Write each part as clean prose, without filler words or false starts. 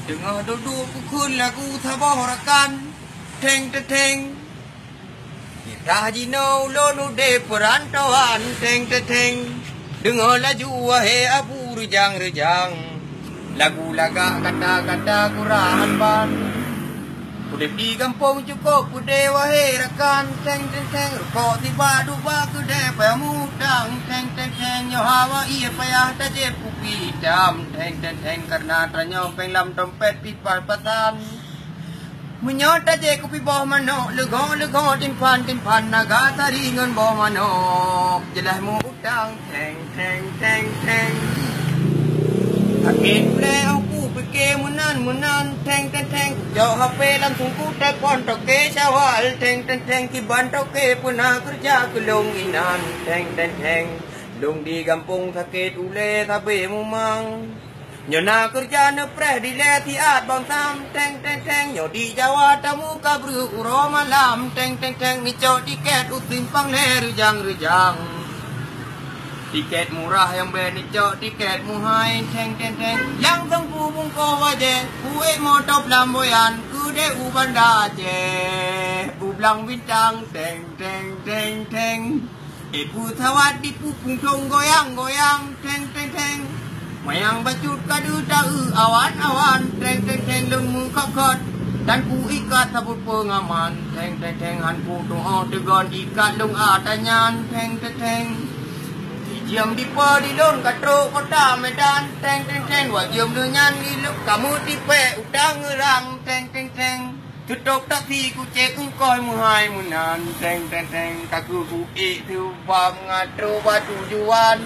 Dengar duduk pukul lagu taborakan Teng teng Kita jino lonu de perantauan Teng teng Dengar laju wahai abu rejang Lagu laga kata-kata kurahan ban Udip di kampung cukup kude wahai rakan Teng teng Rukok tiba duba kude pemudang Teng teng Yo hawa iya payah taje pupi hitam Teng teng karena ternyong penglam dompet pipa patan Menyot taje kupi bawah manok Legong timpan naga taringan bawah manok Jelah mu udang Teng teng Akin ple aku fikir munan Teng jauh HP langsung ku telepon toke syawal Teng kiban toke pernah kerja ke longinan Teng Long di kampung sakit ule tabe mumang Nyona kerja nepreh di letiat bang sam Teng Nyo di Jawa tamu kabru uro malam Teng Nico tiket utimpang le rejang Tiket murah yang benico tiket muhai Teng Yang tengku bungko waje Kue motor lamboyan Kude ubanda je Bublang bintang Teng Ibu tawat di pupung tong goyang Teng Mayang bacut kadu tahu awan Teng lemu kokot Dan ku ikat sabut pengaman Teng hanku doa tegon ikat lung atanyan Teng Diam di lon katro kota Medan Teng wajum dunyan iluk kamu tipe udang ngerang Teng Tutup tapi ku cek engkoi muhai munan Teng kaku ku itu bang ngatro batu juan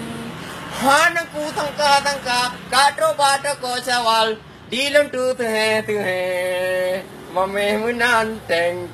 Hanangku tangka katro bata ko syawal Dilon tu tuhe Mameh munan Teng